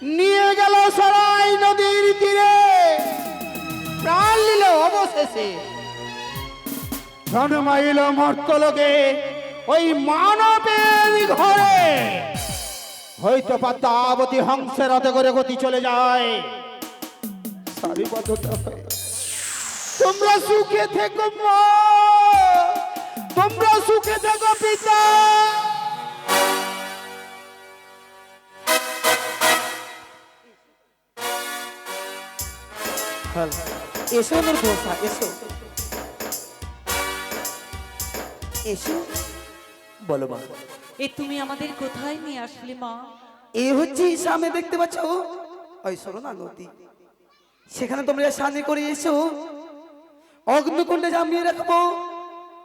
নিয়ে গেল সরাই নদীর তীরে, প্রাণ নিল অবশেষে। জন্মাইল মর্তলোকে ওই মানবের ঘরে, হয়তো পদ্মাবতী হংসের রথে করে গতি চলে যায় সারিবদ্ধতা হয়ে। তোমরা সুখে থেকো মা, তোমরা সুখে থেকো পিতা। এসো আমার দোষা, এসো এসো। বলো মা, এ তুমি আমাদের কোথায় নিয়ে আসলে মা? এ হচ্ছে সামনে দেখতে পাচ্ছ ওই সরনা নদী, সেখানে তোমরা সামনে করে এসো। অগ্নিকুণ্ডে জামিয়ে রাখবো,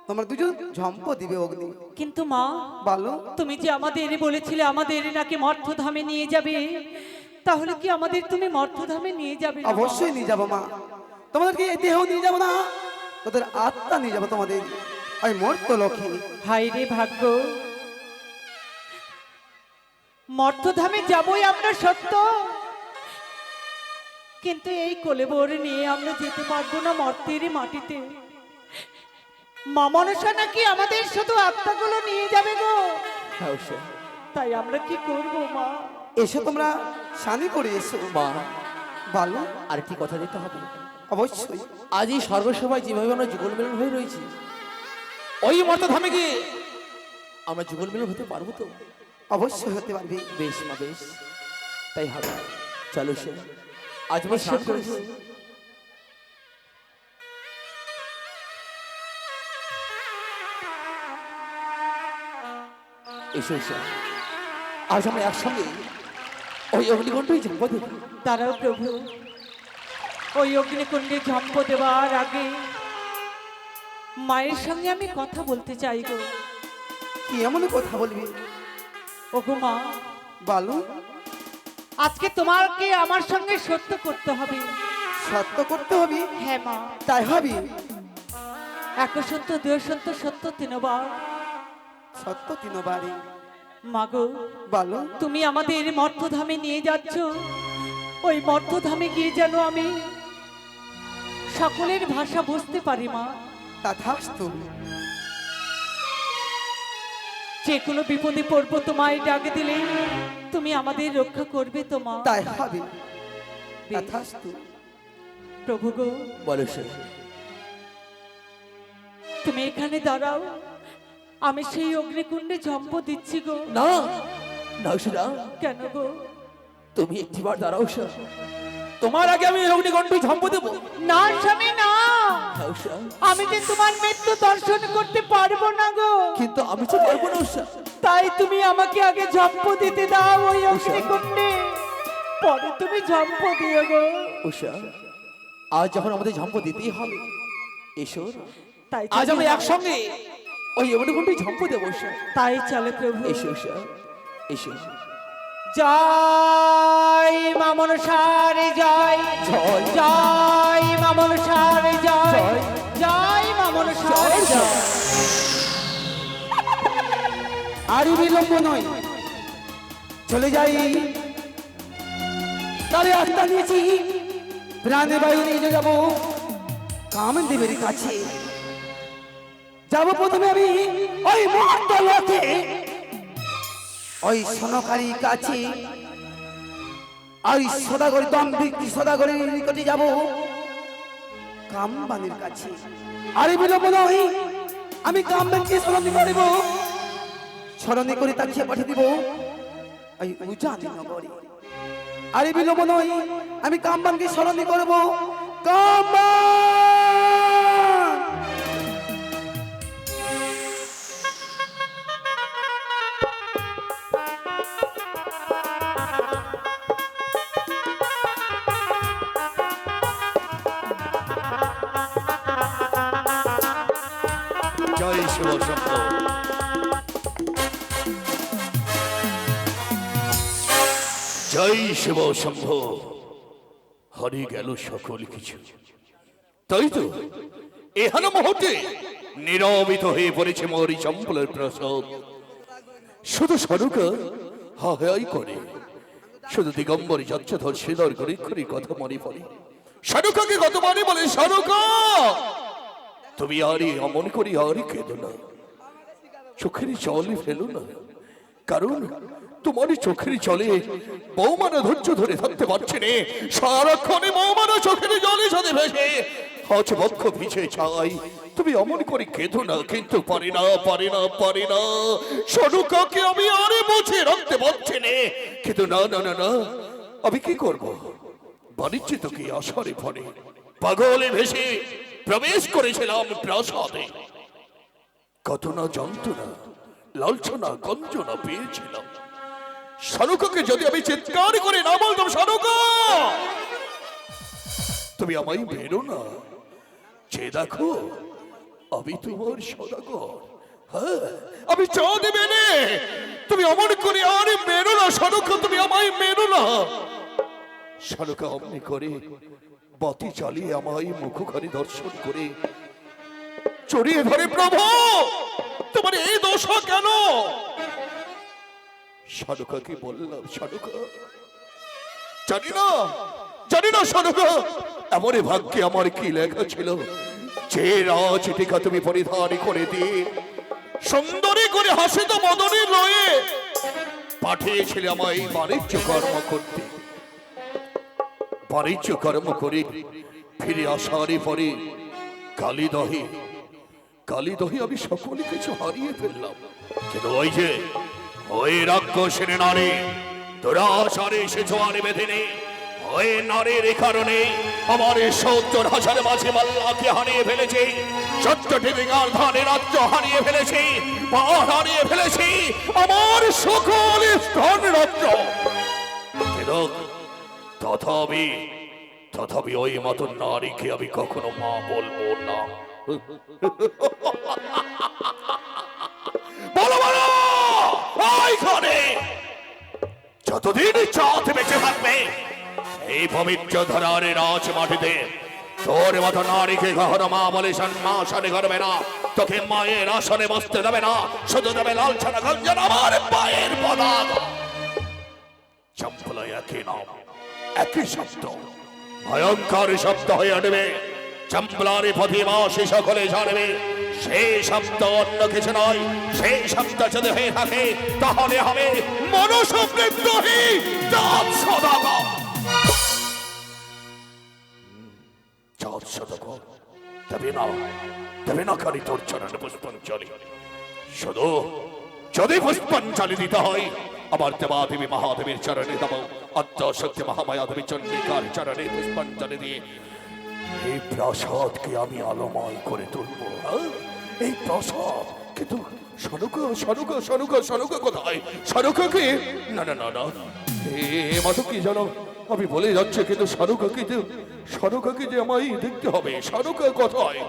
তোমরা দুজন ঝম্প দিবে অগ্নি। কিন্তু মা, বলো। তুমি যে আমাদের বলেছিলে আমাদের নাকি মর্তধামে নিয়ে যাবে, তাহলে কি আমাদের তুমি মর্তধামে নিয়ে যাবে না মা? অবশ্যই নিয়ে যাবো মা, তোমাদেরকে এই দেহ নিয়ে যাবো না, তোদের আত্মা নিয়ে যাবো তোমাদের ওই মর্ত লক্ষ্মী। হায় রে ভাগ্য, মর্তধামে যাবই আমরা সত্য, কিন্তু এই কোলেবর নিয়ে আমরা যেতে পারবো না মর্তের মাটিতে। মা মনসা নাকি আমাদের শুধু আত্মাগুলো নিয়ে যাবে গো। তাই আমরা কি করব মা? এসো তোমরা সানি করে এসো মা, বলো। আরেকটি কথা দিতে হবে। অবশ্যই আজ এই সর্বসভায় যেভাবে আমরা যুগল মিলন হয়ে রয়েছি, ওই মর্তধামে গিয়ে আমরা যুগল মিলন হতে পারবো তো? অবশ্যই হতে পারবি। বেশ মা, বেশ, তাই হবে। চলো সে, আজ আমরা স্নান করেছি। এসো এসো, আজ আমরা একসঙ্গে ওই অগ্নিকুণ্ডই যাবো। দেখি দাঁড়াও প্রভু, ওই অগ্নিকুণ্ডে ঝম্প দেওয়ার আগে মায়ের সঙ্গে আমি কথা বলতে চাই গো। কি এমন কথা বলবি? ওগো মা, বলো। আজকে তোমাকে আমার সঙ্গে সত্য করতে হবে। সত্য করতে হবে? হ্যাঁ মা। তাই হবে। এক সত্য, দুই সত্য, সত্য তিনবার। সত্য তিনবারই। মাগো, বলো। তুমি আমাদের মর্তধামে নিয়ে যাচ্ছ, ওই মর্তধামে গিয়ে যেন আমি সকলের ভাষা বুঝতে পারি মা। তথাস্তু। যে কোনো বিপদে পড়বো তোমায় ডাক দিলে তুমি আমাদের রক্ষা করবে তো মা। তাই হবে। তথাস্তু। প্রভু গো, বলো সে। তুমি এখানে দাঁড়াও, আমি সেই অগ্নিকুণ্ডে ঝম্প দিচ্ছি গো। না না সেটা কেন গো? তুমি একটিবার দাঁড়াও সে, তোমার আগে আমি অগ্নিকুণ্ডে ঝম্প দেবো। না স্বামী না, আমি যে তোমার মৃত্যু দর্শন করতে পারবো না গো। কিন্তু আমি তো পারবো না উষা। তাই তুমি আমাকে আগে ঝম্প দিতে দাও ওই অগ্নিকুণ্ডে, পরে তুমি ঝম্প দিও গো। উষা, আজ যখন আমাদের ঝম্প দিতেই হবে, এসো তাই আজ আমরা একসঙ্গে ওই অগ্নিকুণ্ডে ঝম্প দেবো উষা। তাই চলে প্রভু। এসো উষা, এসো। জয় মা মনসার জয়, জয়। জয় মা মনসার জয়, জয় মা মনসার জয়। আরই বিলম্ব নয়, চলে যাই। তারে আত্মা নিয়েছি, প্রাণে বায়ু নিয়ে যাবো কামদেবের কাছে। যাবো প্রথমে আমি ওই মহাত্ম লোকে, ওই সনকারী কাছে, ওই সদাগরি দম্ভিক সদাগরের নিকটে যাবো কামবানের কাছে। আরে বিলম্ব নয়, আমি কামবানকে স্মরণ করিব, স্মরণে করে তাকে পাঠিয়ে দিব ওই উজানি নগরে। আরে বিলম্ব নয়, আমি কামবানকে স্মরণে করবো। কামবান! জয় শিব শম্ভু। জয় শিব শম্ভু। হারিয়ে গেল সকল কিছু, তাই তো এখানে মুহূর্তে নীরবিত হয়ে পড়েছে মরি চম্পলের প্রসব। শুধু সরকার হাহাই করে, শুধু দিগম্বরী যাচ্ছে ধর সিদর করি করি কথা মনে পড়ে। শানুকাকে কত মানে বলে, শানুকা তুমি আরে অমন করি আরে কেঁদো না, চোখের জলই ফেলো না, কারণ তোমার চোখের জলে বৌমানা ধৈর্য ধরে থাকতে পারছে না। সারাক্ষণে বৌমানা চোখের জলে সাথে ভেসে আজ বক্ষ ভিজে চাই, তুমি অমন করে কেঁদো না। কিন্তু পারি না, পারি না, পারি না, শানুকাকে আমি আরে মুছে রাখতে পারছি না। কিন্তু না না না না, আমি কি করব? বাণিজ্য তো কি আসারে ফলে পাগলে ভেসে প্রবেশ করেছিলাম প্রাসাদে, কত না যন্ত্রণা লালছনা গঞ্জনা পেয়েছিলাম। শানুকাকে যদি আমি চিৎকার করে না বলতাম, শানুকা তুমি আমায় বেরো না, যে দেখো আমি তোমার সদাগর, হ্যাঁ আমি চা দেবে নে, তুমি অমন করে আরে মেরো না শানুকা, তুমি আমায় মেরো না। শানুকা অমনি করে বাতি চালিয়ে আমায় মুখখানি দর্শন করে চড়িয়ে ধরে, প্রভু তোমার এই দশা কেন? শানুকাকে বললাম, শানুকা জানি না, জানি না শানুকা, এমন ভাগ্যে আমার কি লেখা ছিল যে রাজটিকা তুমি পরিধান করে দিয়ে সুন্দরী করে হাসিত মদনী রয়ে পাঠিয়েছিলে আমায় বাণিজ্য কর্ম করতে। বাণিজ্য কর্ম করে ফিরে আসার পরে কালীদহে কালীদহে আমি সকল কিছু হারিয়ে ফেললাম। কিন্তু ওই যে ওই রাক্ষসের নারী দুরাশারে সে জোয়ারে বেঁধে নেই, ওই নারীর কারণে আমার ৭০,০০০ মাঝে মাল্লাকে হারিয়ে ফেলেছি, ১৪টি বিঘার ধানের রাজ্য হারিয়ে ফেলেছি, পাহাড় হারিয়ে ফেলেছি, আমার সকল স্থান রাজ্য। কিন্তু তথাপি তথাপি ওই মতো নারীকে আমি কখনো মা বলবো না। বলো বলো, এইখানে যতদিন চাঁদ বেঁচে থাকবে এই পবিত্র ধরার রাজ মাটিতে তোর মতো নারীকে কখনো মা বলে সম্মাসনে করবে না, তোকে মায়ের আসনে বসতে দেবে না, শুধু দেবে লালছানা গঞ্জন আমার পায়ের পতাকা। চম্পলা একই নাম, একই শব্দ, ভয়ঙ্কর শব্দ হয়ে উঠবে। চম্পলারে প্রতিবাসী সকলে জানবে সেই শব্দ অন্য কিছু নয়, সেই শব্দ যদি হয়ে থাকে তাহলে হবে মনুষ্যবৃত্তহী জাত সদাগর। জাত সদাগর দেবে না খালি তোর চরণে পুষ্পাঞ্জলি, শুধু যদি পুষ্পাঞ্জলি দিতে হয় আমার দেবাদেবী মহাদেবীর চরণে দেব, আদ্যশক্তি মহামায়া দেবী চন্ডিকার চরণে পুষ্পাঞ্জলি দিয়ে এই প্রাসাদকে আমি আলোময় করে তুলবো। এই প্রাসাদ কিন্তু শানুকা শানুকা শানুকা শানুকা কোথায়? শানুকাকে না না না না, এ মাতো কি জানো আমি বলে যাচ্ছে, কিন্তু শানুকাকে যে আমায় দেখতে হবে। শানুকা কোথায়?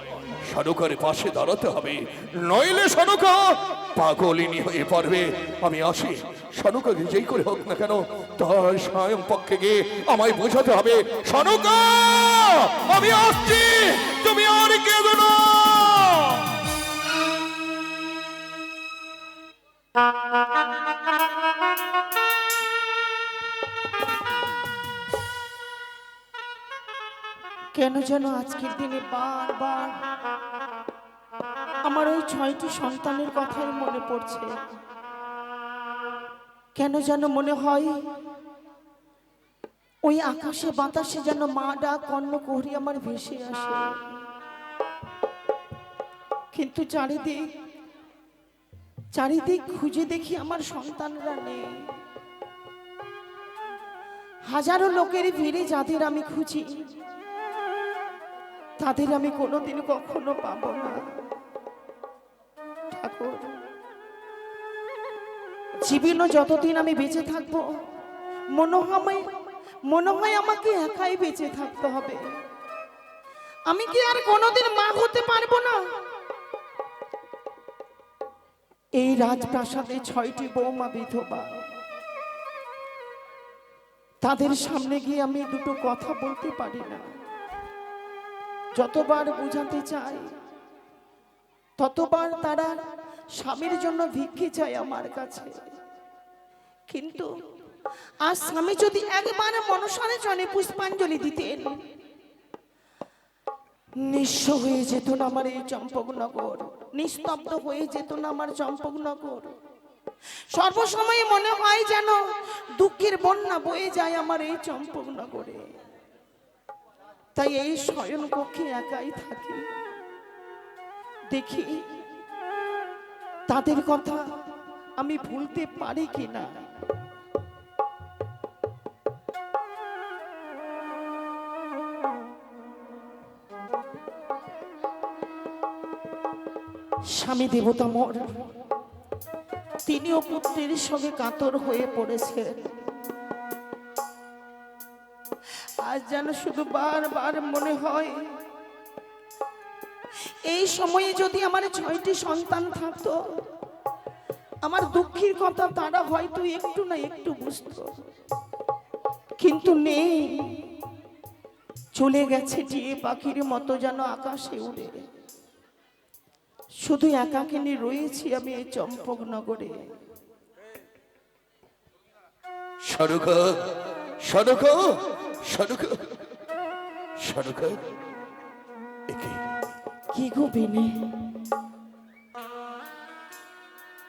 শানুকার পাশে দাঁড়াতে হবে, নইলে শানুকা পাগলিনী হয়ে পড়বে। আমি আসি, শানুকাকে যেই করে হোক না কেন তার স্বয়ং পক্ষে গিয়ে আমায় বোঝাতে হবে, শানুকা আমি আসছি, তুমি আর কেঁদো না। কেন যেন আজকের দিনে বারবার আমার ওই ৬টি সন্তানের কথাই মনে পড়ছে। কেন যেন মনে হয় ওই আকাশে বাতাসে যেন মা ডাক কর্ণ কোহরি আমার ভেসে আসে, কিন্তু চারিদিক খুঁজে দেখি আমার সন্তানরা নেই। হাজারো লোকের ভিড়ে যাদের আমি খুঁজি তাদের আমি কোনোদিন কখনো পাবো না। ঠাকুর, জীবনে যতদিন আমি বেঁচে থাকবো মনে হয় আমাকে একাই বেঁচে থাকতে হবে। আমি কি আর কোনোদিন মা হতে পারবো না? এই রাজপ্রাসাদে ৬টি বৌমা বিধবা, তাদের সামনে গিয়ে আমি দুটো কথা বলতে পারি না। যতবার বোঝাতে চাই ততবার তারা স্বামীর জন্য ভিক্ষে চায় আমার কাছে, কিন্তু আর স্বামী যদি একবার মনসারে চরণে পুষ্পাঞ্জলি দিতেন, নিঃস্ব হয়ে যেত না আমার এই চম্পকনগর, নিস্তব্ধ হয়ে যেত না আমার চম্পকনগর। সর্বসময় মনে হয় যেন দুঃখের বন্যা বয়ে যায় আমার এই চম্পকনগরে। তাই এই শয়ন কক্ষে একাই থাকি, দেখি তাদের কথা আমি ভুলতে পারি কিনা। স্বামী দেবতা মোর, তিনিও পুত্রের সঙ্গে কাতর হয়ে পড়েছেন। আজ যেন শুধু বারবার মনে হয় এই সময়ে যদি আমার 6টি সন্তান থাকতো, আমার দুঃখের কথা তারা হয়তো একটু না একটু বুঝতো, কিন্তু নেই। চলে গেছে টিয়ে পাখির মতো যেন আকাশে উড়ে। শুধু একাকে নিয়ে রয়েছি আমি এই চম্পকনগরে। সরকা সরকা সরকা সরকা, একে কি গো বেনে?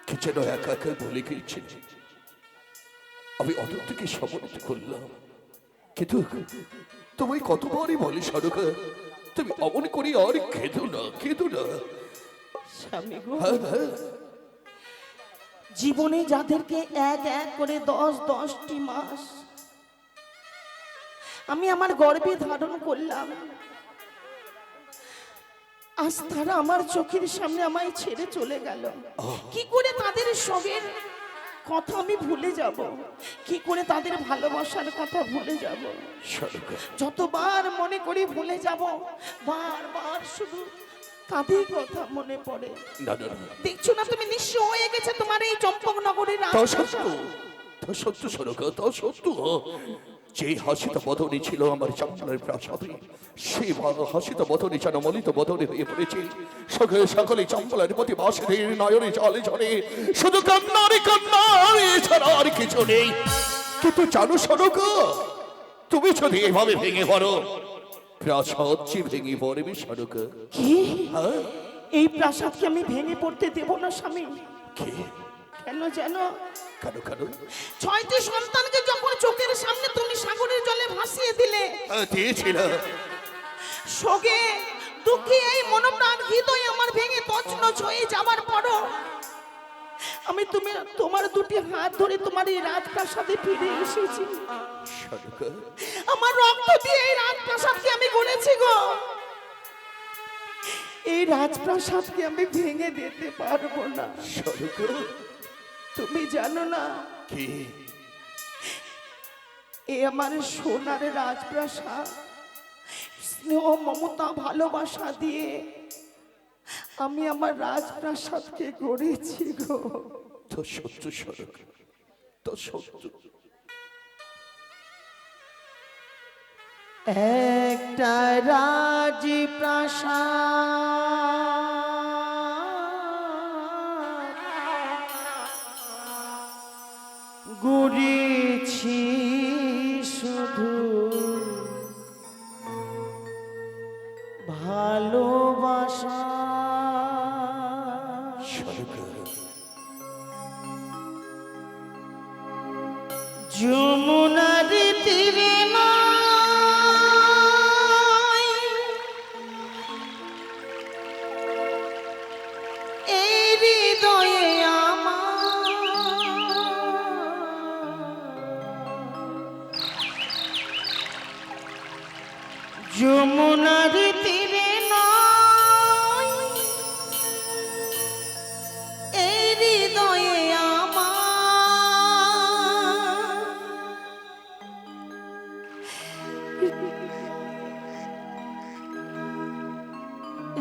কি যেন একা একা বলে গিয়েছে। আমি অদূর থেকে সমর্থ করলাম, কিন্তু তুমি কতবারই বলে সরকা, তুমি অমন করি আর খেদো না, খেদো না। স্বামী গো, হ্যাঁ হ্যাঁ, জীবনে যাদেরকে এক এক করে 10-10টি মাস আমি আমার গর্ভে ধারণ করলাম, আজ তারা আমার চোখের সামনে আমায় ছেড়ে চলে গেল। কি করে তাদের সবের কথা আমি ভুলে যাব? কি করে তাদের ভালোবাসার কথা ভুলে যাব? সরকা যতবার মনে করি ভুলে যাব, বারবার শুধু তাদের কথা মনে পড়ে। না না না, দেখছো না তুমি নিঃস্ব হয়ে গেছে তোমার এই চম্পকনগরের তা রাজপ্রাসাদ। সত্য, তা সত্য সরকা, তা সত্য। যে হাসিত বদনে ছিল আমার চম্পলের প্রাসাদে, সেই হাসিত বদনে যেন মলিত বদনে হয়ে পড়েছে। সকলে চম্পলের প্রতি বাসেদের নয়নে জলে ঝরে, শুধু কান্নারে কান্না, এছাড়া আর কিছু নেই। কিন্তু জানো সরকা, তুমি যদি এভাবে ভেঙে পড়ো, প্রাসাদ যে ভেঙে পড়বে সরকা। কি? হ্যাঁ, এই প্রাসাদকে আমি ভেঙে পড়তে দেব না স্বামী। কে? কেন জানো? কেন কেন? 6টি সন্তানকে যখন চোখের সামনে তুমি সাগরের জলে ভাসিয়ে দিলে, দিয়েছিল। শোকে দুঃখে এই মনোপ্রাণ হৃদয় আমার ভেঙে তছনছ হয়ে যাবার পরও আমি তোমার দুটি হাত ধরে তোমার এই রাজপ্রাসাদে ফিরে এসেছি। সরকা আমার রক্ত দিয়ে এই রাজপ্রাসাদকে আমি গড়েছি গো। এই রাজপ্রাসাদকে আমি ভেঙে দিতে পারবো না। সরকা, তুমি জানো না, কি? এ আমার সোনার রাজপ্রাসাদ, স্নেহ মমতা ভালোবাসা দিয়ে আমি আমার রাজপ্রাসাদকে গড়েছি গো। তো সত্য সরকা, তো সত্য। একটা রাজপ্রাসাদ গড়েছি শুধু ভালোবাসা। সরকা যমুনার তীরে নয়, এই হৃদয়ে আমার যমুনার তীরে নয়, এই হৃদয়ে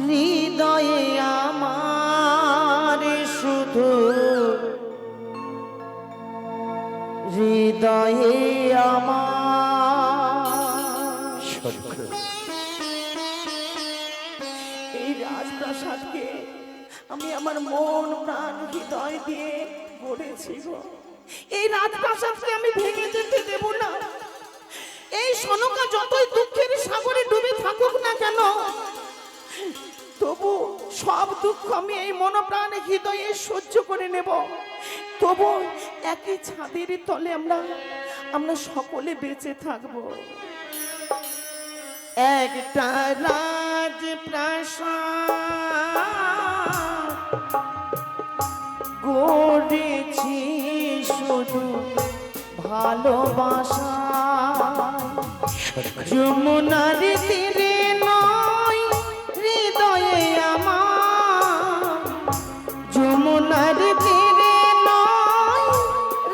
হৃদয়ে আমার শুধু হৃদয়ে আমার। সরকা এই রাজপ্রাসাদকে আমি আমার মন প্রাণ হৃদয় দিয়ে গড়েছি গো। এই রাজপ্রাসাদকে আমি ভেঙে যেতে দেব না। এই সনকা যতই দুঃখের সাগরে ডুবে থাকুক না কেন, তবু সব দুঃখ আমি এই মনপ্রাণ হৃদয়ে সহ্য করে নেব। তবু একই ছাদের তলে আমরা সকলে বেঁচে থাকব। একটা রাজপ্রাসাদ গড়েছি শুধু ভালোবাসা, যমুনার তীরে নয় হৃদয়ে আমার, যমুনার তীরে নয়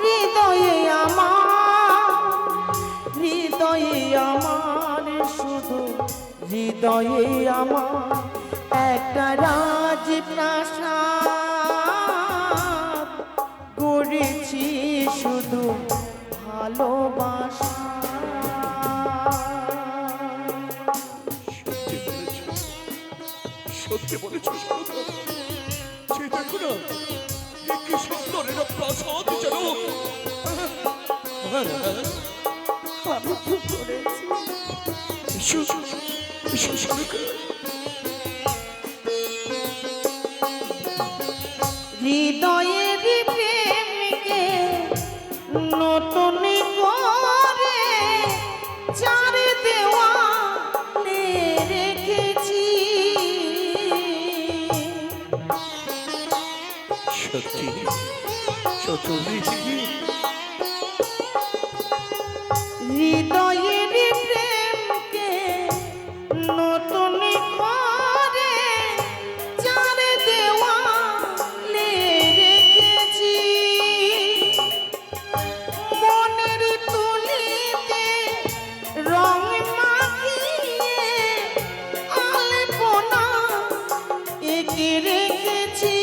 হৃদয়ে আমার, হৃদয়ে আমার শুধু হৃদয়ে আমার একটা রাজপ্রাসাদ গড়েছি শুধু ভালোবাসা। সত্যি বলেছ সনকা। যে দেখো না, এ কি সুন্দর এরা প্রাসাদ যেন। আমি কি করেছি? এসো, এসো সনকা। হৃদয়ের প্রেমকে নতুন করে চার দেওয়ালে রেখেছি, সত্যি সত্যি হৃদয়ের প্রেমকে নতুন করে চার দেওয়ালে রেখেছি, মনের তুলিতে রং মাখিয়ে আলপনা এঁকে রেখেছি,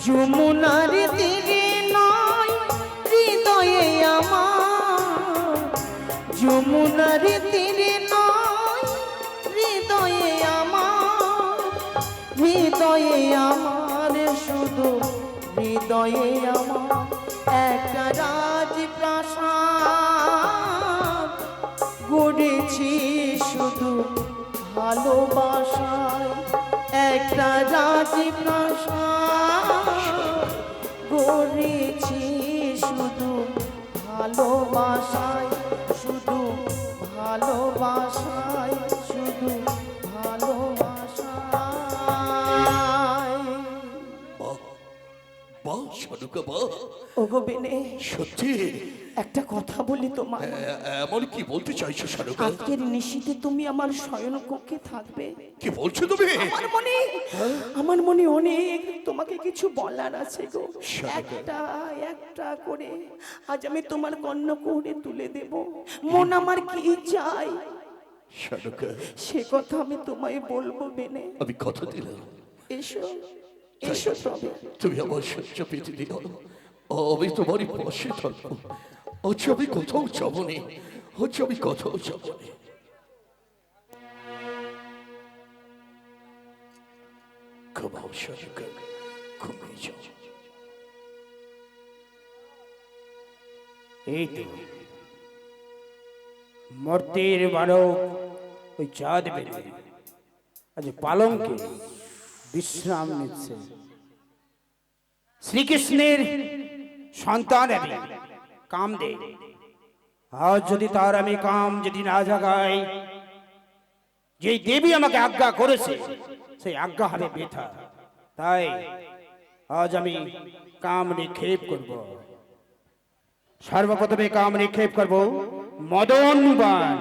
যমুনার তীরে নয় হৃদয়ে আমার, যমুনার তীরে নয় হৃদয়ে আমার, হৃদয়ে আমার শুধু হৃদয়ে আমার একটা রাজপ্রাসাদ গড়েছি শুধু ভালোবাসায়, একটা রাজপ্রাসাদ গড়েছি শুধু ভালোবাসায়, শুধু ভালোবাসায়, শুধু ভালোবাসায়। বাহ বাহ সনকা বাহ। ওগো বেনে, সত্যি একটা কথা বলি তোমার। এমন কি বলতে চাইছো সনকা? আজকের নিশীথে তুমি আমার শয়ন কক্ষে থাকবে। কি বলছো তুমি? আমার মনে অনেক তোমাকে কিছু বলার আছে গো। সনকা। একটা একটা করে আজ আমি তোমার কর্ণকুহরে তুলে দেব। মন আমার কি চাই সনকা, সে কথা আমি তোমায় বলবো বেনে। আমি কথা দিলাম এসো এসো তবে। তুমি আমার সহ্য পেতে দিল, আমি তোমারই পাশে থাকবো। আজ আমি কোথাও যাবো নি, আজ আমি কোথাও যাবো নি। ঘুমাও সনকা, ঘুমিয়ে যাও। এই তো মর্তের বালক ওই চাঁদ বেড়ে আজ পালঙ্কে বিশ্রাম নিচ্ছে। শ্রীকৃষ্ণের সন্তান আমি কামদেব। আজ যদি তার আমি কাম যদি না জাগাই, যেই দেবী আমাকে আজ্ঞা করেছে সেই আজ্ঞা হবে বৃথা। তাই আজ আমি কাম নিক্ষেপ করব। সর্বপ্রথমে কাম নিক্ষেপ করব মদন বাণ।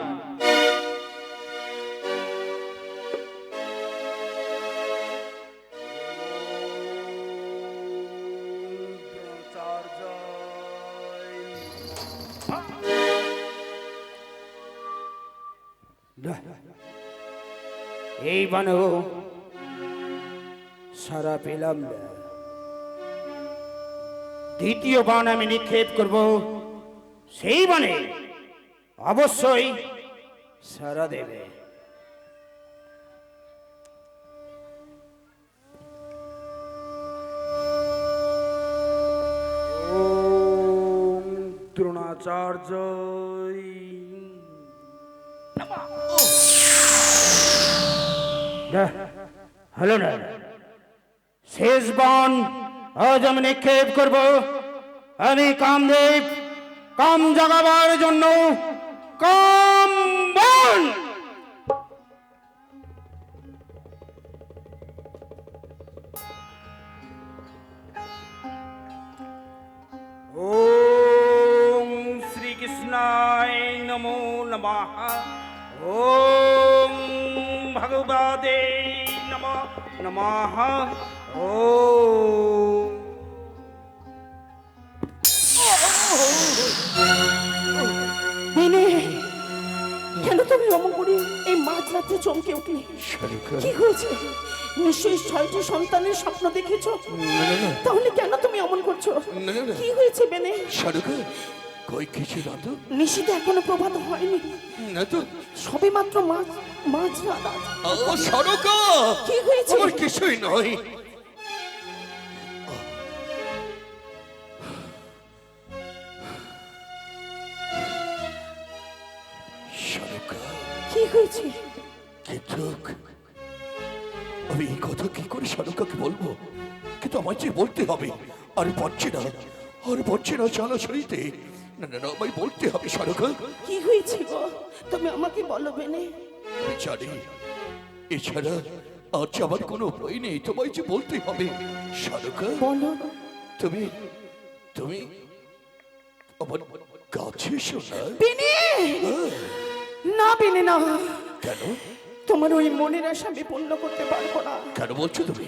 এই বাণও সারা পেলাম না। দ্বিতীয় বাণ আমি নিক্ষেপ করব, সেই বাণে অবশ্যই সারা দেবে। কৃষ্ণাচার্য হলো না, শেষ বাণ আজ আমি নিক্ষেপ করব। আমি কামদেব, কাম জাগাবার জন্য কাম বাণ। ওম শ্রীকৃষ্ণায় নমো নমঃ। ওম ভগবতে নমো নমঃ। ওম বেনে, কেন তুমি অমন করে এই মাঝ রাতে চমকে উঠলে? কি হয়েছে? নিশ্চয়ই 6টি সন্তানের স্বপ্ন দেখেছো। তাহলে কেন তুমি অমন করছো? কি হয়েছে বেনে? শারুখা, কই কিছু না তো? নিশীতে এখনো প্রভাত হয়নি, না তো। সবে মাত্র মাঝ রাত। ও শারুখা, কি হয়েছে? আমার কিছুই নয়। শারুখা, কি হয়েছে? কিন্তু আমি এই কথা কি করে শারুখাকে বলবো? কিন্তু আমায় যে বলতে হবে। আর পারছি না, আর পারছি না চালা সইতে। না না না, আমায় বলতে হবে শারুখা। কি হয়েছে গো? তুমি আমাকে বলো বেনে। আমি জানি, এছাড়া আর যে আমার কোনো উপায় নেই। তোমায় যে বলতে হবে শারুখা। বলো। তুমি তুমি আমার কাছে এসো না। বেনে, না বেনে না। কেন? তোমার ওই মনের আশা আমি পূর্ণ করতে পারবো না। কেন বলছো তুমি?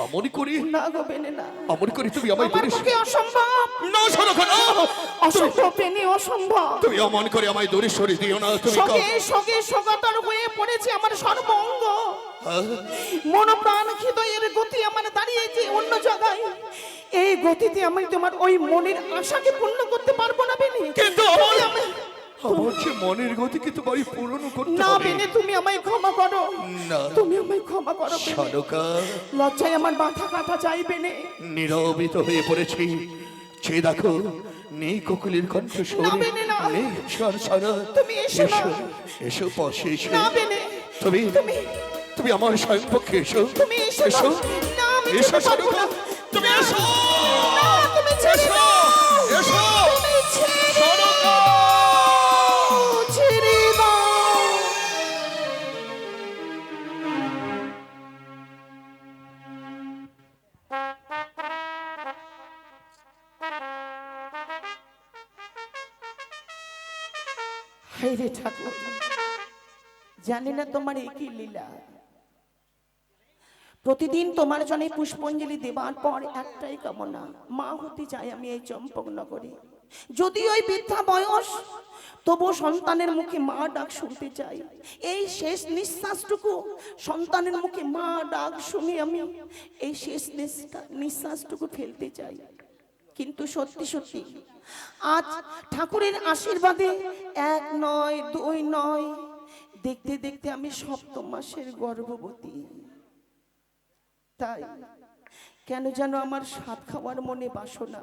আমনি করি? না গো বেনে না, আমনি করি তুমি আমায় আমার দূরে পক্ষে অসম্ভব। না শারুখা, না। অসম্ভব বেনে, অসম্ভব। তুমি অমন করে আমায় দূরে সরিয়ে দিও না। তুমি সঙ্গে সগাতর হয়ে পড়েছে আমার সর্বঙ্গ। হ্যাঁ? মন প্রাণ হৃদয়ের গতি আমার দাঁড়িয়েছে অন্য জায়গায়। এই গতিতে আমি তোমার ওই মনের আশাকে পূর্ণ করতে পারবো না বেনে। কিন্তু আমার যে মনের গতিকে তোমায় পূরণ করতে না হবে। বেনে, তুমি আমায় ক্ষমা করো। না। তুমি আমায় ক্ষমা করো বেনে। শারুখা, লজ্জায় আমার মাথা কাটা চাই বেনে। নীরবিত হয়ে পড়েছি। যে দেখো, নেই কোকিলের কণ্ঠস্বর, না বেনে, না। নেই সারা। তুমি এসো না। এসো পাশে এসো। না বেনে, তুমি তুমি তুমি আমার স্বয়ং পক্ষে এসো। তুমি এসো না। এসো না, আমি এসো যেতে পারবো শারুখা, না। তুমি এসো। না, তুমি ছেড়ে এসো, দাও। এসো। তুমি ছেড়ে শারুখা! দাও, ছেড়ে দাও। হায় রে ঠাকুর, জানি না তোমার একই লীলা। প্রতিদিন তোমার জন্য পুষ্পাঞ্জলি দেবার পর একটাই কামনা, মা হতে চাই আমি এই চম্পকনগরে। যদি ওই বৃদ্ধা বয়স, তবু সন্তানের মুখে মা ডাক শুনতে চাই। এই শেষ নিঃশ্বাসটুকু সন্তানের মুখে মা ডাক শুনে আমি এই শেষ নিঃশ্বাসটুকু ফেলতে চাই। কিন্তু সত্যি সত্যি আজ ঠাকুরের আশীর্বাদে 1 নয় 2 নয়, দেখতে দেখতে আমি 7ম মাসের গর্ভবতী। তাই কেন যেন আমার স্বাদ খাওয়ার মনে বাসনা।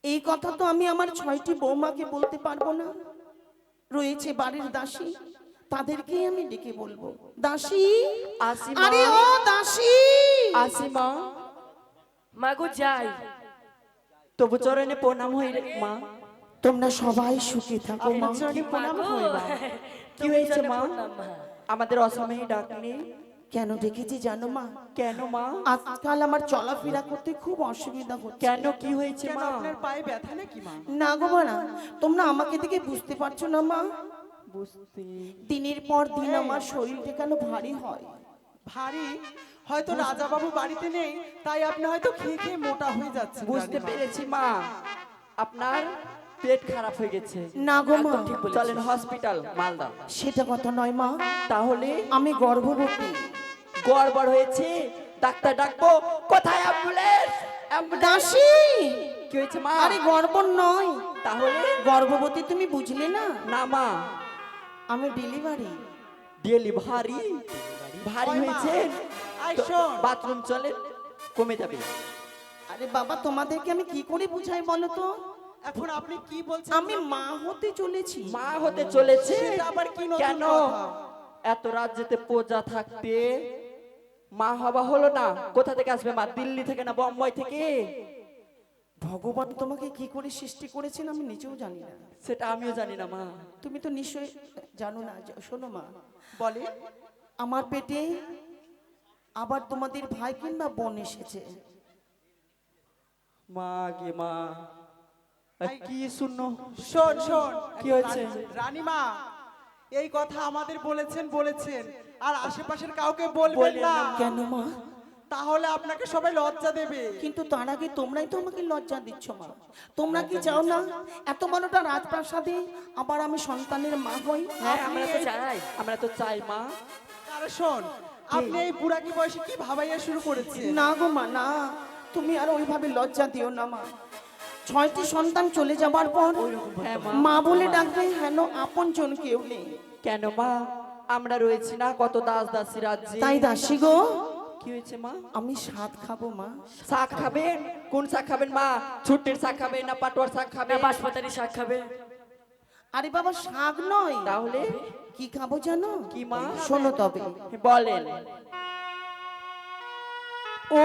এই কথা তো আমি আমার 6টি বৌমাকে বলতে পারবো না। রয়েছে বাড়ির দাসী, তাদেরকেই আমি ডেকে বলবো। দাসী, আসি মা। আরে ও দাসী, আসি মা। মাগো যাই, তবু চরণে প্রণাম হই রে মা। তোমরা সবাই সুখে থাকো মা। আপনার চরণে প্রণাম হই মা। কি হয়েছে মা? আমাদের অসময়ে ডাক নেই কেন ডেকেছি জানো মা? কেন মা? আজকাল আমার চলাফেরা করতে খুব অসুবিধা হচ্ছে। কেন, কি হয়েছে মা? আপনার পায়ে ব্যথা নাকি মা? না গো না, তোমরা আমাকে দেখে বুঝতে পারছো না মা? বুঝতে দিনের পর দিন আমার শরীরটা কেন ভারী হয়। ভারী হয়তো রাজা বাবু বাড়িতে নেই, তাই আপনি হয়তো খেয়ে খেয়ে মোটা হয়ে যাচ্ছেন। বুঝতে পেরেছি মা, আপনার পেট খারাপ হয়ে গেছে। না গো মা, ঠিক বলেছেন। চলেন হসপিটাল মালদা। সেটা কথা নয় মা, তাহলে আমি গর্ভবতী। গড়বড় হয়েছে, ডাক্তার ডাকবো? কোথায় অ্যাম্বুলেন্স? দাসী, কি হয়েছে মা? আরে গর্ভ নয়, তাহলে গর্ভবতী তুমি বুঝলে না? না মা, আমি ডেলিভারি। ডেলিভারি ভারী হয়েছে, আই শোন, বাথরুম চলে, কমে যাবে। আরে বাবা, তোমাদেরকে আমি কি করে বুঝাই বলো তো? এখন আপনি কি বলছেন? আমি মা হতে চলেছি। মা হতে চলেছে? সেটা আবার কি নতুন কেন কথা? এত রাজ্যেতে প্রজা থাকতে মা হবা হলো না? কোথা থেকে আসবে মা? দিল্লি থেকে না বোম্বাই থেকে? ভগবান তোমাকে কি করে সৃষ্টি করেছেন আমি নিজেও জানি না। সেটা আমিও জানি না মা। তুমি তো নিশ্চয়ই জানো না। শোনো মা, বলে আমার পেটে আবার তোমাদের ভাই কিংবা বোন এসেছে। মা গে মা, আর কি শুনো? শোন শোন, কি হয়েছে? রানীমা এই কথা আমাদের বলেছেন আর আশেপাশের কাউকে বলবেন না। কেন মা? তাহলে আপনাকে সবাই লজ্জা দেবে। কিন্তু তার আগে তোমরাই তো আমাকে লজ্জা দিচ্ছ মা। তোমরা কি চাও না এত বড়টা রাজপ্রাসাদে আবার আমি সন্তানের মা হই? হ্যাঁ আমরা তো চাই মা। আর শোন, আপনি এই বুড়াকি বয়সে কি ভাবাইয়া শুরু করেছেন? না গো মা, না, তুমি আর ওইভাবে লজ্জা দিও না মা। 6টি সন্তান চলে যাবার পর হ্যাঁ মা বলে ডাকবে, হেন আপন জন কেউ নেই। কেন মা? আমরা রয়েছি না কত দাস দাসী রাজ্যে। তাই দাসী গো, কি হয়েছে মা? আমি শাক খাবো মা। শাক খাবেন? কোন শাক খাবেন মা? ছুটির শাক খাবেন না পাটোয়ার শাক খাবেন? বাঁশপাতারি শাক খাবে? আরে বাবা, শাক নয়, তাহলে কি খাবো জানো? কি মা? শোনো তবে। বলেন। ও